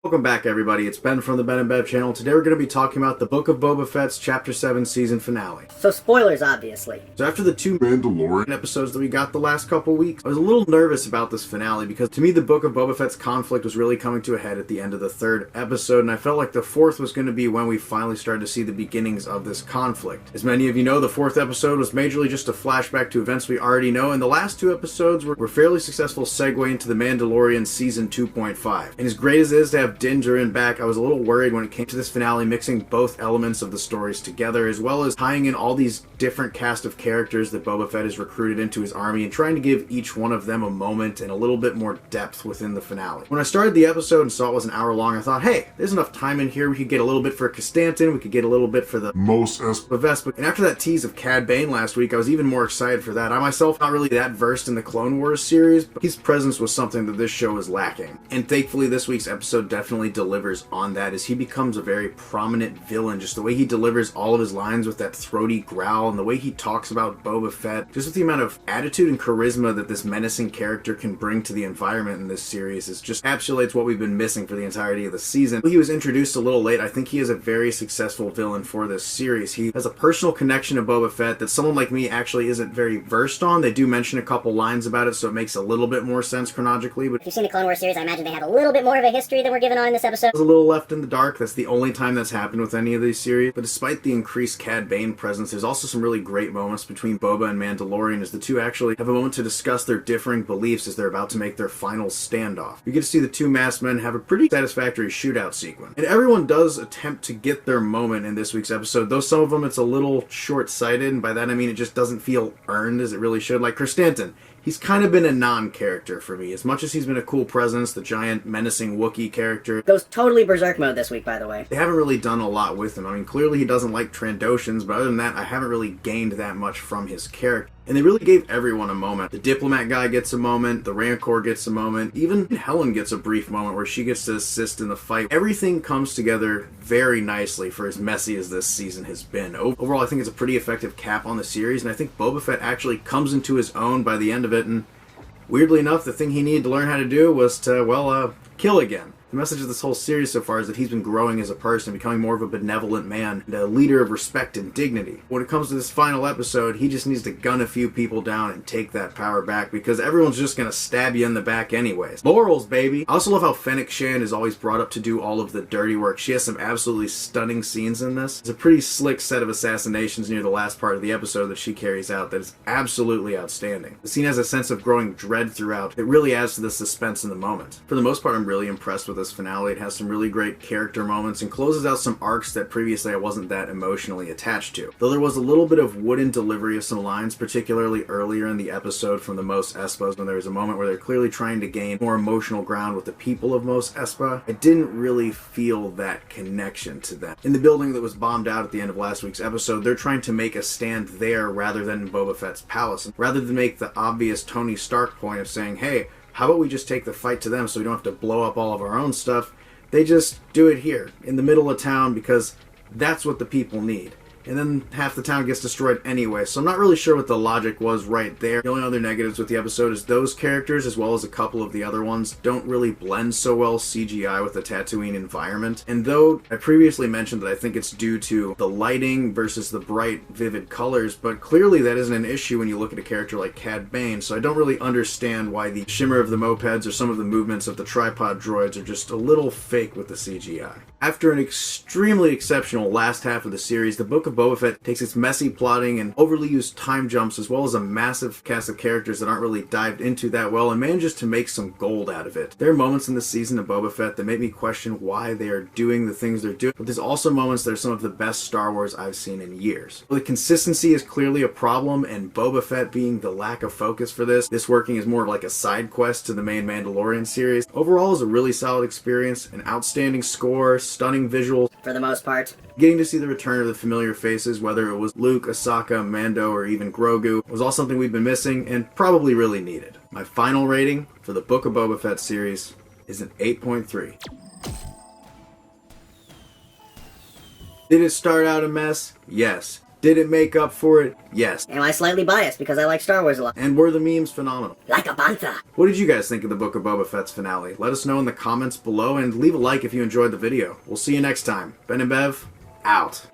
Welcome back, everybody. It's Ben from the Ben and Bev channel. Today we're going to be talking about the Book of Boba Fett's Chapter 7 season finale. So spoilers, obviously. So after the two Mandalorian episodes that we got the last couple weeks, I was a little nervous about this finale because to me the Book of Boba Fett's conflict was really coming to a head at the end of the third episode, and I felt like the fourth was going to be when we finally started to see the beginnings of this conflict. As many of you know, the fourth episode was majorly just a flashback to events we already know, and the last two episodes were fairly successful segue into the Mandalorian season 2.5. And as great as it is to have Din Djarin back, I was a little worried when it came to this finale, mixing both elements of the stories together, as well as tying in all these different cast of characters that Boba Fett has recruited into his army and trying to give each one of them a moment and a little bit more depth within the finale. When I started the episode and saw it was an hour long, I thought, hey, there's enough time in here. We could get a little bit for Castanton, we could get a little bit for the Mos Espa. And after that tease of Cad Bane last week, I was even more excited for that. I myself not really that versed in the Clone Wars series, but his presence was something that this show is lacking. And thankfully this week's episode definitely delivers on that, as he becomes a very prominent villain. Just the way he delivers all of his lines with that throaty growl, and the way he talks about Boba Fett, just with the amount of attitude and charisma that this menacing character can bring to the environment in this series, is just encapsulates what we've been missing for the entirety of the season. He was introduced a little late. I think he is a very successful villain for this series. He has a personal connection to Boba Fett that someone like me actually isn't very versed on. They do mention a couple lines about it, so it makes a little bit more sense chronologically, but If you've seen the Clone Wars series, I imagine they have a little bit more of a history than we're given on in this episode. a little left in the dark. That's the only time that's happened with any of these series. But despite the increased Cad Bane presence, there's also some really great moments between Boba and Mandalorian, as the two actually have a moment to discuss their differing beliefs as they're about to make their final standoff. You get to see the two masked men have a pretty satisfactory shootout sequence. And everyone does attempt to get their moment in this week's episode, though some of them it's a little short-sighted, and by that I mean it just doesn't feel earned as it really should. Like Castanton, he's kind of been a non-character for me. As much as he's been a cool presence, the giant menacing Wookiee character, Goes totally berserk mode this week, by the way. they haven't really done a lot with him. I mean, clearly he doesn't like Trandoshans, but other than that, I haven't really gained that much from his character. And they really gave everyone a moment. The diplomat guy gets a moment, the Rancor gets a moment, even Helen gets a brief moment where she gets to assist in the fight. Everything comes together very nicely for as messy as this season has been. Overall, I think it's a pretty effective cap on the series, and I think Boba Fett actually comes into his own by the end of it, and weirdly enough, the thing he needed to learn how to do was to, kill again. The message of this whole series so far is that he's been growing as a person, becoming more of a benevolent man, and a leader of respect and dignity. When it comes to this final episode, he just needs to gun a few people down and take that power back, because everyone's just gonna stab you in the back anyways. Laurels, baby! I also love how Fennec Shand is always brought up to do all of the dirty work. She has some absolutely stunning scenes in this. It's a pretty slick set of assassinations near the last part of the episode that she carries out that is absolutely outstanding. The scene has a sense of growing dread throughout. It really adds to the suspense in the moment. For the most part, I'm really impressed with this finale. It has some really great character moments and closes out some arcs that previously I wasn't that emotionally attached to. Though there was a little bit of wooden delivery of some lines, particularly earlier in the episode from the Mos Espas, when there was a moment where they're clearly trying to gain more emotional ground with the people of Mos Espa. I didn't really feel that connection to them. In the building that was bombed out at the end of last week's episode, they're trying to make a stand there rather than in Boba Fett's palace. Rather than make the obvious Tony Stark point of saying, hey, how about we just take the fight to them so we don't have to blow up all of our own stuff? They just do it here, in the middle of town, because that's what the people need. And then half the town gets destroyed anyway, so I'm not really sure what the logic was right there. The only other negatives with the episode is those characters, as well as a couple of the other ones, don't really blend so well CGI with the Tatooine environment. And though I previously mentioned that I think it's due to the lighting versus the bright, vivid colors, but clearly that isn't an issue when you look at a character like Cad Bane, so I don't really understand why the shimmer of the mopeds or some of the movements of the tripod droids are just a little fake with the CGI. After an extremely exceptional last half of the series, the Book of Boba Fett takes its messy plotting and overly used time jumps, as well as a massive cast of characters that aren't really dived into that well, and manages to make some gold out of it. There are moments in this season of Boba Fett that make me question why they are doing the things they're doing, but there's also moments that are some of the best Star Wars I've seen in years. The consistency is clearly a problem, and Boba Fett being the lack of focus for this working is more of like a side quest to the main Mandalorian series. Overall, is a really solid experience, an outstanding score, stunning visuals, For the most part. Getting to see the return of the familiar faces, whether it was Luke, Ahsoka, Mando, or even Grogu, was all something we've been missing and probably really needed. My final rating for the Book of Boba Fett series is an 8.3. Did it start out a mess? Yes. Did it make up for it? Yes. Am I slightly biased because I like Star Wars a lot? And were the memes phenomenal? Like a panther. What did you guys think of the Book of Boba Fett's finale? Let us know in the comments below and leave a like if you enjoyed the video. We'll see you next time. Ben and Bev, out.